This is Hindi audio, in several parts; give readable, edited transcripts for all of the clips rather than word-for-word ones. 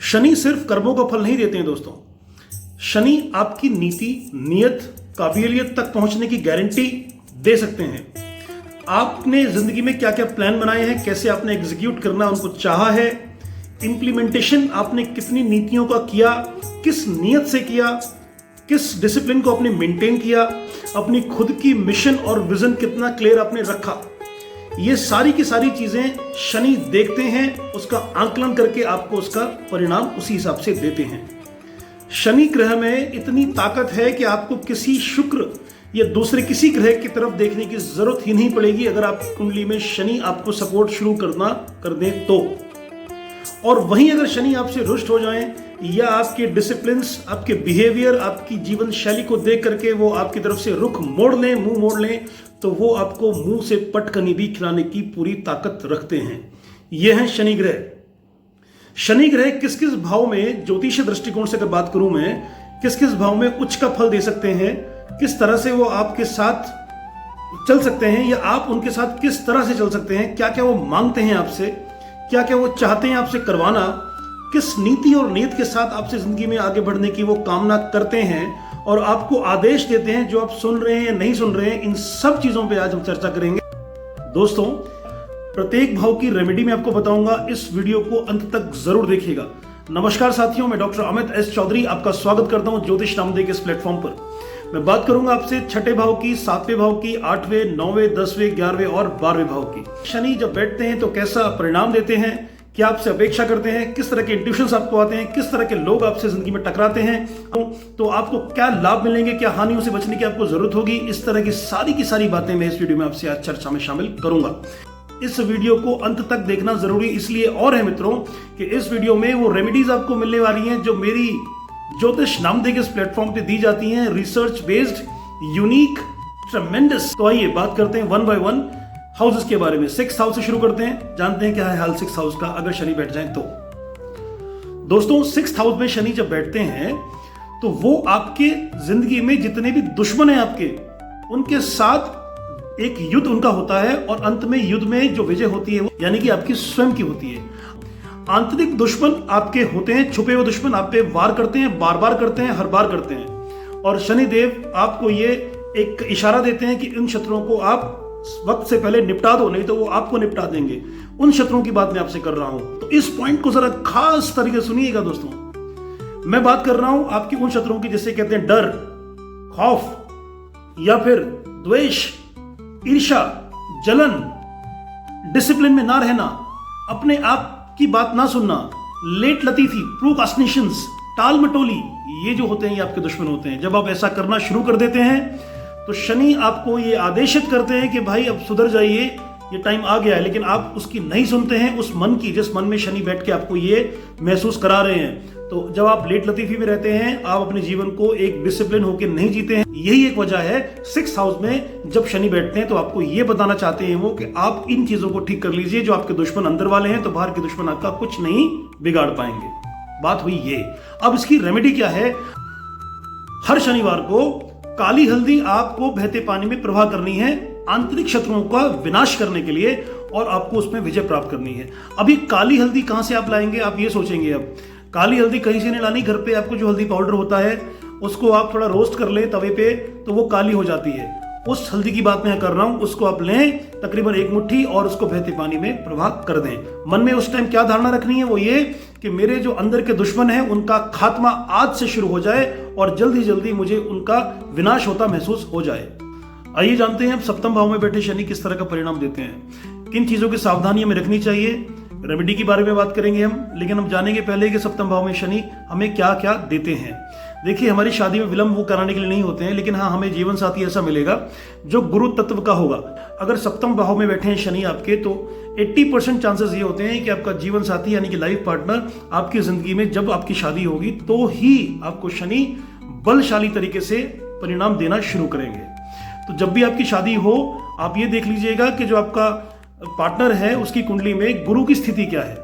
शनि सिर्फ कर्मों का फल नहीं देते हैं दोस्तों। शनि आपकी नीति, नियत, काबिलियत तक पहुंचने की गारंटी दे सकते हैं। आपने जिंदगी में क्या क्या प्लान बनाए हैं, कैसे आपने एग्जीक्यूट करना उनको चाहा है, इंप्लीमेंटेशन आपने कितनी नीतियों का किया, किस नियत से किया, किस डिसिप्लिन को आपने मेंटेन किया, अपनी खुद की मिशन और विजन कितना क्लियर आपने रखा, ये सारी की सारी चीजें शनि देखते हैं। उसका आंकलन करके आपको उसका परिणाम उसी हिसाब से देते हैं। शनि ग्रह में इतनी ताकत है कि आपको किसी शुक्र या दूसरे किसी ग्रह की तरफ देखने की जरूरत ही नहीं पड़ेगी अगर आप कुंडली में शनि आपको सपोर्ट शुरू कर दें तो। और वहीं अगर शनि आपसे रुष्ट हो जाएं या आपके डिसिप्लिन्स, आपके बिहेवियर, आपकी जीवन शैली को देख करके वो आपकी तरफ से रुख मोड़ लें, मुंह मोड़ लें, तो वो आपको मुंह से पटकनी भी खिलाने की पूरी ताकत रखते हैं। ये हैं शनि ग्रह। शनि ग्रह किस किस भाव में, ज्योतिषीय दृष्टिकोण से अगर बात करूं मैं, किस किस भाव में उच्च का फल दे सकते हैं, किस तरह से वो आपके साथ चल सकते हैं या आप उनके साथ किस तरह से चल सकते हैं, क्या क्या वो मांगते हैं आपसे, क्या क्या वो चाहते हैं आपसे करवाना, किस नीति और नीयत के साथ आपसे जिंदगी में आगे बढ़ने की वो कामना करते हैं और आपको आदेश देते हैं, जो आप सुन रहे हैं या नहीं सुन रहे हैं, इन सब चीजों पे आज हम चर्चा करेंगे दोस्तों। प्रत्येक भाव की रेमेडी मैं आपको बताऊंगा, इस वीडियो को अंत तक जरूर देखिएगा। नमस्कार साथियों, मैं डॉक्टर अमित एस चौधरी आपका स्वागत करता हूं ज्योतिष नामदेव के इस प्लेटफॉर्म पर। मैं बात करूंगा आपसे छठे भाव की, सातवें भाव की, 8वें, 9वें, 10वें, 11वें और 12वें भाव की। शनि जब बैठते हैं तो कैसा परिणाम देते हैं, क्या आपसे अपेक्षा करते हैं, किस तरह के इंट्यूशंस आपको आते हैं, किस तरह के लोग आपसे जिंदगी में टकराते हैं, तो आपको क्या लाभ मिलेंगे, क्या हानियों से बचने की आपको जरूरत होगी, इस तरह की सारी बातें मैं इस वीडियो में आपसे आज चर्चा में शामिल करूंगा। इस वीडियो को अंत तक देखना जरूरी इसलिए और है मित्रों कि इस वीडियो में वो रेमेडीज आपको मिलने वाली हैं जो मेरी ज्योतिष नामदेव के इस प्लेटफॉर्म पे दी जाती हैं, रिसर्च बेस्ड, यूनिक, ट्रेमेंडस। तो आइए बात करते हैं वन बाय वन हाउसेस के बारे में। 6th हाउस से शुरू करते हैं, जानते हैं क्या है हाल 6th हाउस का अगर शनि बैठ जाए तो। दोस्तों 6th हाउस में शनि जब बैठते हैं तो वो आपके जिंदगी में जितने भी दुश्मन हैं आपके, उनके साथ एक युद्ध उनका होता है और अंत में युद्ध में जो विजय होती है वो यानी कि आपकी स्वयं की होती है। आंतरिक दुश्मन आपके होते हैं, छुपे हुए दुश्मन आप पे वार करते हैं, बार बार करते हैं, हर बार करते हैं। और शनिदेव आपको ये एक इशारा देते हैं कि इन शत्रुओं को आप वक्त से पहले निपटा दो, नहीं तो वो आपको निपटा देंगे। उन शत्रुओं की बात मैं आपसे कर रहा हूं, तो इस पॉइंट को जरा खास तरीके से सुनिएगा दोस्तों। मैं बात कर रहा हूं आपकी उन शत्रुओं की जिसे कहते हैं डर, खौफ या फिर द्वेष, ईर्ष्या, जलन, डिसिप्लिन में ना रहना, अपने आप की बात ना सुनना, लेट लतीफी, प्रोक्रास्टिनेशंस, टाल मटोली, ये जो होते हैं ये आपके दुश्मन होते हैं। जब आप ऐसा करना शुरू कर देते हैं तो शनि आपको ये आदेशित करते हैं कि भाई अब सुधर जाइए, ये टाइम आ गया है, लेकिन आप उसकी नहीं सुनते हैं, उस मन की जिस मन में शनि बैठ के आपको ये महसूस करा रहे हैं। तो जब आप लेट लतीफी में रहते हैं, आप अपने जीवन को एक डिसिप्लिन होकर नहीं जीते हैं। यही एक वजह है 6th हाउस में जब शनि बैठते हैं तो आपको ये बताना चाहते हैं वो कि आप इन चीजों को ठीक कर लीजिए। जो आपके दुश्मन अंदर वाले हैं तो बाहर के दुश्मन आपका कुछ नहीं बिगाड़ पाएंगे। बात हुई ये। अब इसकी रेमेडी क्या है? हर शनिवार को काली हल्दी आपको बहते पानी में प्रवाह करनी है आंतरिक शत्रुओं का विनाश करने के लिए और आपको उसमें विजय प्राप्त करनी है। अभी काली हल्दी कहां से आप लाएंगे, आप ये सोचेंगे। अब काली हल्दी कहीं से नहीं लानी, घर पे आपको जो हल्दी पाउडर होता है उसको आप थोड़ा रोस्ट कर लें तवे पे तो वो काली हो जाती है। उस हल्दी की बात मैं कर रहा हूं, उसको आप लें तकरीबन 1 मुट्ठी और उसको बहते पानी में प्रवाह कर दें। मन में उस टाइम क्या धारणा रखनी है, वो ये कि मेरे जो अंदर के दुश्मन हैं उनका खात्मा आज से शुरू हो जाए और जल्दी जल्दी मुझे उनका विनाश होता महसूस हो जाए। आइए जानते हैं अब 7वें भाव में बैठे शनि किस तरह का परिणाम देते हैं, किन चीजों की सावधानी हमें रखनी चाहिए। रेमेडी के बारे में बात करेंगे हम, लेकिन हम जानेंगे पहले कि 7वें भाव में शनि हमें क्या क्या देते हैं। देखिए, हमारी शादी में विलंब वो कराने के लिए नहीं होते हैं, लेकिन हाँ हमें जीवन साथी ऐसा मिलेगा जो गुरु तत्व का होगा। अगर 7वें भाव में बैठे हैं शनि आपके तो 80% चांसेस ये होते हैं कि आपका जीवन साथी यानी कि लाइफ पार्टनर आपकी जिंदगी में जब आपकी शादी होगी तो ही आपको शनि बलशाली तरीके से परिणाम देना शुरू करेंगे। तो जब भी आपकी शादी हो आप ये देख लीजिएगा कि जो आपका पार्टनर है उसकी कुंडली में गुरु की स्थिति क्या है,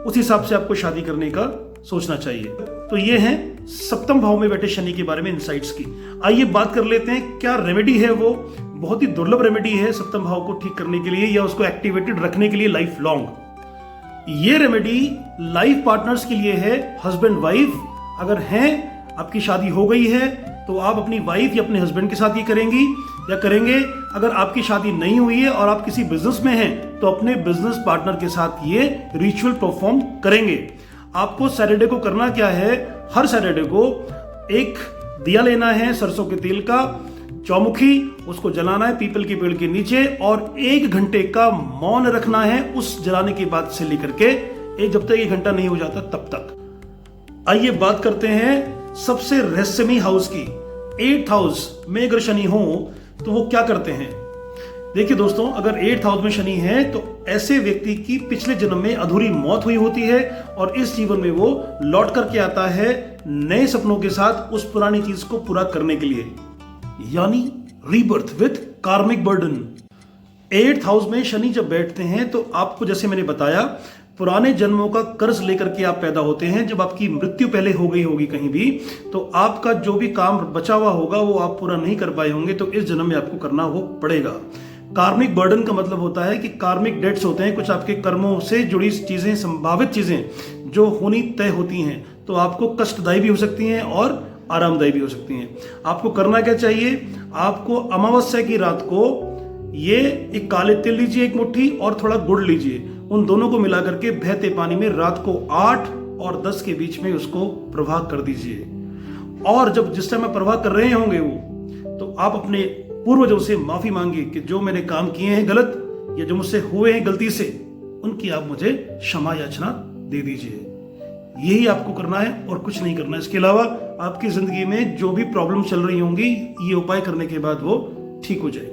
उस हिसाब से आपको शादी करने का सोचना चाहिए। तो ये है 7वें भाव में बैठे शनि के बारे में इंसाइट्स की। आइए बात कर लेते हैं क्या रेमेडी है। वो बहुत ही दुर्लभ रेमेडी है 7वें भाव को ठीक करने के लिए या उसको एक्टिवेटेड रखने के लिए लाइफ लॉन्ग। ये रेमेडी लाइफ पार्टनर्स के लिए है, हस्बैंड वाइफ अगर हैं, आपकी शादी हो गई है तो आप अपनी वाइफ या अपने हस्बैंड के साथ ये करेंगी या करेंगे। अगर आपकी शादी नहीं हुई है और आप किसी बिजनेस में हैं तो अपने बिजनेस पार्टनर के साथ ये रिचुअल परफॉर्म करेंगे। आपको सैटरडे को करना क्या है, हर सैटरडे को एक दिया लेना है सरसों के तेल का, चौमुखी, उसको जलाना है पीपल के पेड़ के नीचे और 1 घंटे का मौन रखना है उस जलाने के बाद से लेकर के जब तक 1 घंटा नहीं हो जाता तब तक। आइए बात करते हैं सबसे रहस्यमयी हाउस की। 8th हाउस में अगर शनि हो तो वो क्या करते हैं। देखिए दोस्तों, अगर 8th हाउस में शनि है तो ऐसे व्यक्ति की पिछले जन्म में अधूरी मौत हुई होती है और इस जीवन में वो लौट करके आता है नए सपनों के साथ उस पुरानी चीज को पूरा करने के लिए, यानी रीबर्थ विथ कार्मिक बर्डन। 8th हाउस में शनि जब बैठते हैं तो आपको, जैसे मैंने बताया, पुराने जन्मों का कर्ज लेकर के आप पैदा होते हैं। जब आपकी मृत्यु पहले हो गई होगी कहीं भी, तो आपका जो भी काम बचा हुआ होगा वो आप पूरा नहीं कर पाए होंगे, तो इस जन्म में आपको करना वो पड़ेगा। कार्मिक बर्डन का मतलब होता है कि कार्मिक डेट्स होते हैं, कुछ आपके कर्मों से जुड़ी चीजें, संभावित चीजें जो होनी तय होती हैं, तो आपको कष्टदायी भी हो सकती हैं और आरामदायी भी हो सकती हैं। आपको करना क्या चाहिए, आपको अमावस्या की रात को ये एक काले तिल लीजिए 1 मुट्ठी और थोड़ा गुड़ लीजिए, उन दोनों को मिला करके बहते पानी में रात को 8 और 10 के बीच में उसको प्रवाह कर दीजिए। और जब जिस टाइम आप प्रवाह कर रहे होंगे वो, तो आप अपने पूर्वजों से माफी मांगिए कि जो मैंने काम किए हैं गलत या जो मुझसे हुए हैं गलती से, उनकी आप मुझे क्षमा याचना दे दीजिए। यही आपको करना है और कुछ नहीं करना है। इसके अलावा आपकी जिंदगी में जो भी प्रॉब्लम चल रही होंगी, ये उपाय करने के बाद वो ठीक हो जाएगी।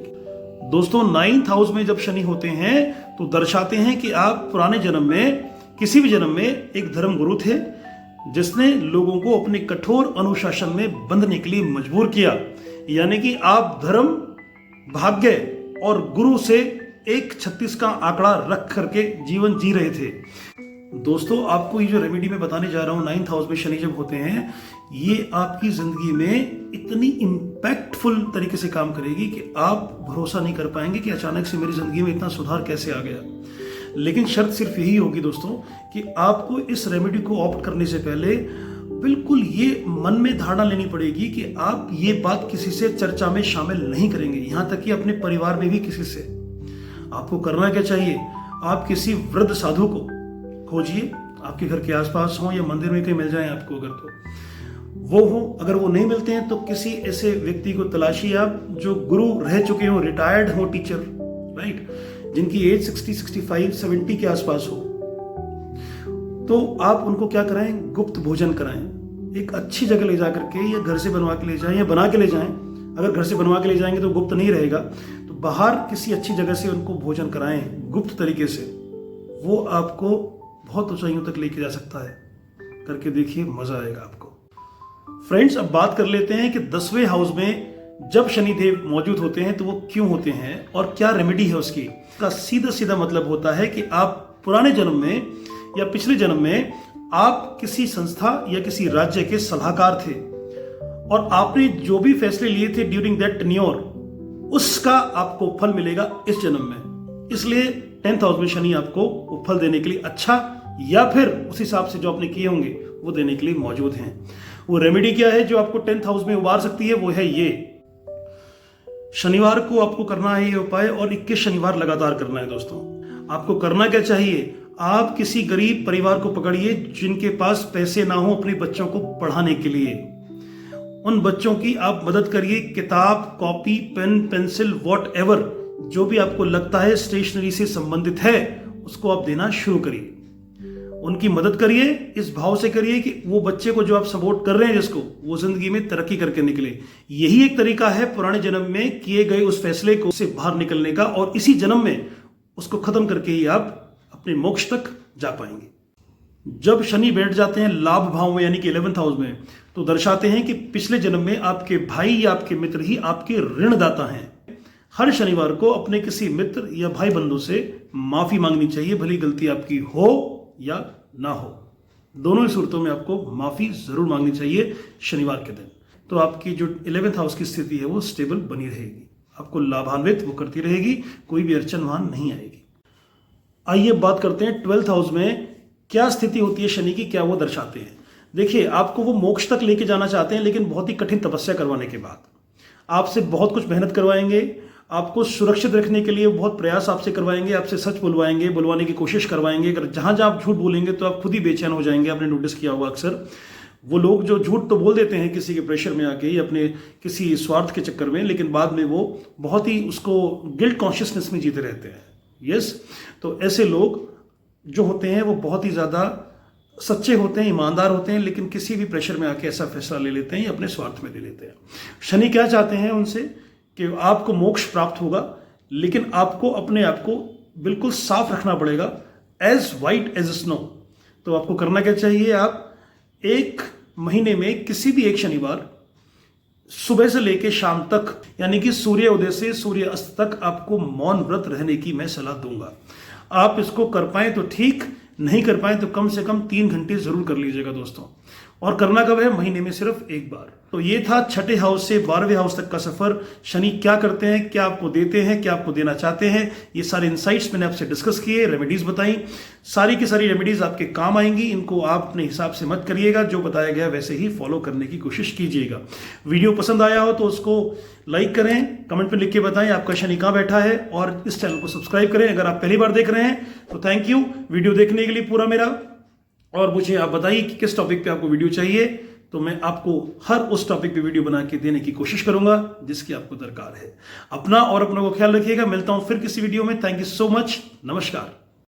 दोस्तों, 9th हाउस में जब शनि होते हैं तो दर्शाते हैं कि आप पुराने जन्म में, किसी भी जन्म में एक धर्म गुरु थे जिसने लोगों को अपने कठोर अनुशासन में बंधने के लिए मजबूर किया, यानी कि आप धर्म, भाग्य और गुरु से 136 का आंकड़ा रख करके जीवन जी रहे थे। दोस्तों, आपको ये जो रेमेडी मैं बताने जा रहा हूं 9th हाउस में शनि जब होते हैं, ये आपकी जिंदगी में इतनी इम्पैक्टफुल तरीके से काम करेगी कि आप भरोसा नहीं कर पाएंगे कि अचानक से मेरी जिंदगी में इतना सुधार कैसे आ गया। लेकिन शर्त सिर्फ यही होगी दोस्तों कि आपको इस रेमेडी को ऑप्ट करने से पहले बिल्कुल ये मन में धारणा लेनी पड़ेगी कि आप ये बात किसी से चर्चा में शामिल नहीं करेंगे, यहां तक कि अपने परिवार में भी किसी से। आपको करना क्या चाहिए, आप किसी वृद्ध साधु को खोजिए, आपके घर के आसपास हो या मंदिर में कहीं मिल जाए आपको, अगर तो वो हो। अगर वो नहीं मिलते हैं तो किसी ऐसे व्यक्ति को तलाशिए आप जो गुरु रह चुके हो, रिटायर्ड हो टीचर, राइट, जिनकी एज 60, 65, 70 के आसपास हो, तो आप उनको क्या कराएं, गुप्त भोजन कराएं। एक अच्छी जगह ले जाकर के, या घर से बनवा के ले जाएं या बना के ले जाएं। अगर घर से बनवा के ले जाएंगे तो गुप्त नहीं रहेगा, तो बाहर किसी अच्छी जगह से उनको भोजन कराएं गुप्त तरीके से। वो आपको बहुत ऊंचाइयों तक लेके जा सकता है। करके देखिए, मजा आएगा आपको। फ्रेंड्स, अब बात कर लेते हैं कि 10वें हाउस में जब शनिदेव मौजूद होते हैं तो वो क्यों होते हैं और क्या रेमेडी है उसकी। का सीधा सीधा मतलब होता है कि आप पुराने जन्म में या पिछले जन्म में आप किसी संस्था या किसी राज्य के सलाहकार थे और आपने जो भी फैसले लिए थे ड्यूरिंग दैट टेन्योर, उसका आपको फल मिलेगा इस जन्म में। इसलिए 10th हाउस में शनि आपको वो फल देने के लिए अच्छा, या फिर उस हिसाब से जो आपने किए होंगे वो देने के लिए मौजूद हैं। वो रेमेडी क्या है जो आपको 10th हाउस में उबार सकती है, वो है ये। शनिवार को आपको करना है ये उपाय, और 21 शनिवार लगातार करना है। दोस्तों, आपको करना क्या चाहिए, आप किसी गरीब परिवार को पकड़िए जिनके पास पैसे ना हो अपने बच्चों को पढ़ाने के लिए। उन बच्चों की आप मदद करिए, किताब, कॉपी, पेन, पेंसिल, व्हाटएवर जो भी आपको लगता है स्टेशनरी से संबंधित है, उसको आप देना शुरू करिए। उनकी मदद करिए, इस भाव से करिए कि वो बच्चे को जो आप सपोर्ट कर रहे हैं जिसको, वो जिंदगी में तरक्की करके निकले। यही एक तरीका है पुराने जन्म में किए गए उस फैसले को से बाहर निकलने का, और इसी जन्म में उसको खत्म करके ही आप अपने मोक्ष तक जा पाएंगे। जब शनि बैठ जाते हैं लाभ भाव में, यानी कि 11th हाउस में, तो दर्शाते हैं कि पिछले जन्म में आपके भाई या आपके मित्र ही आपके ऋणदाता हैं। हर शनिवार को अपने किसी मित्र या भाई बंधु से माफी मांगनी चाहिए, भली गलती आपकी हो या ना हो। दोनों ही सूरतों में आपको माफी जरूर मांगनी चाहिए शनिवार के दिन। तो आपकी जो 11th हाउस की स्थिति है वो स्टेबल बनी रहेगी, आपको लाभान्वित वो करती रहेगी, कोई भी अड़चन वहां नहीं आएगी। आइए बात करते हैं 12th हाउस में क्या स्थिति होती है शनि की, क्या वो दर्शाते हैं। देखिए, आपको वो मोक्ष तक लेके जाना चाहते हैं, लेकिन बहुत ही कठिन तपस्या करवाने के बाद आपसे बहुत कुछ मेहनत करवाएंगे, आपको सुरक्षित रखने के लिए बहुत प्रयास आपसे करवाएंगे, आपसे सच बुलवाने की कोशिश करवाएंगे। अगर जहां जहां आप झूठ बोलेंगे तो आप खुद ही बेचैन हो जाएंगे। आपने नोटिस किया होगा अक्सर वो लोग जो झूठ तो बोल देते हैं किसी के प्रेशर में आके ही, अपने किसी स्वार्थ के चक्कर में, लेकिन बाद में वो बहुत ही उसको गिल्ट कॉन्शियसनेस में जीते रहते हैं। यस, तो ऐसे लोग जो होते हैं वो बहुत ही ज़्यादा सच्चे होते हैं, ईमानदार होते हैं, लेकिन किसी भी प्रेशर में आके ऐसा फैसला ले लेते हैं या अपने स्वार्थ में ले लेते हैं। शनि क्या चाहते हैं उनसे कि आपको मोक्ष प्राप्त होगा, लेकिन आपको अपने आप को बिल्कुल साफ रखना पड़ेगा, एज वाइट एज स्नो। तो आपको करना क्या चाहिए, आप एक महीने में किसी भी एक शनिवार सुबह से लेकर शाम तक, यानी कि सूर्य उदय से सूर्य अस्त तक आपको मौन व्रत रहने की मैं सलाह दूंगा। आप इसको कर पाएं तो ठीक, नहीं कर पाएं तो कम से कम 3 घंटे जरूर कर लीजिएगा दोस्तों। और करना कब है, महीने में सिर्फ एक बार। तो ये था छठे हाउस से 12वें हाउस तक का सफर। शनि क्या करते हैं, क्या आपको देते हैं, क्या आपको देना चाहते हैं, ये सारे इंसाइट्स मैंने आपसे डिस्कस किए, रेमेडीज बताई। सारी की सारी रेमेडीज आपके काम आएंगी। इनको आप अपने हिसाब से मत करिएगा, जो बताया गया वैसे ही फॉलो करने की कोशिश कीजिएगा। वीडियो पसंद आया हो तो उसको लाइक करें, कमेंट में लिख के बताएं आपका शनि कहाँ बैठा है, और इस चैनल को सब्सक्राइब करें। अगर आप पहली बार देख रहे हैं तो थैंक यू वीडियो देखने के लिए पूरा मेरा। और मुझे आप बताइए कि किस टॉपिक पे आपको वीडियो चाहिए, तो मैं आपको हर उस टॉपिक पे वीडियो बना के देने की कोशिश करूंगा जिसकी आपको दरकार है। अपना और अपनों को ख्याल रखिएगा। मिलता हूं फिर किसी वीडियो में। Thank you so much. नमस्कार।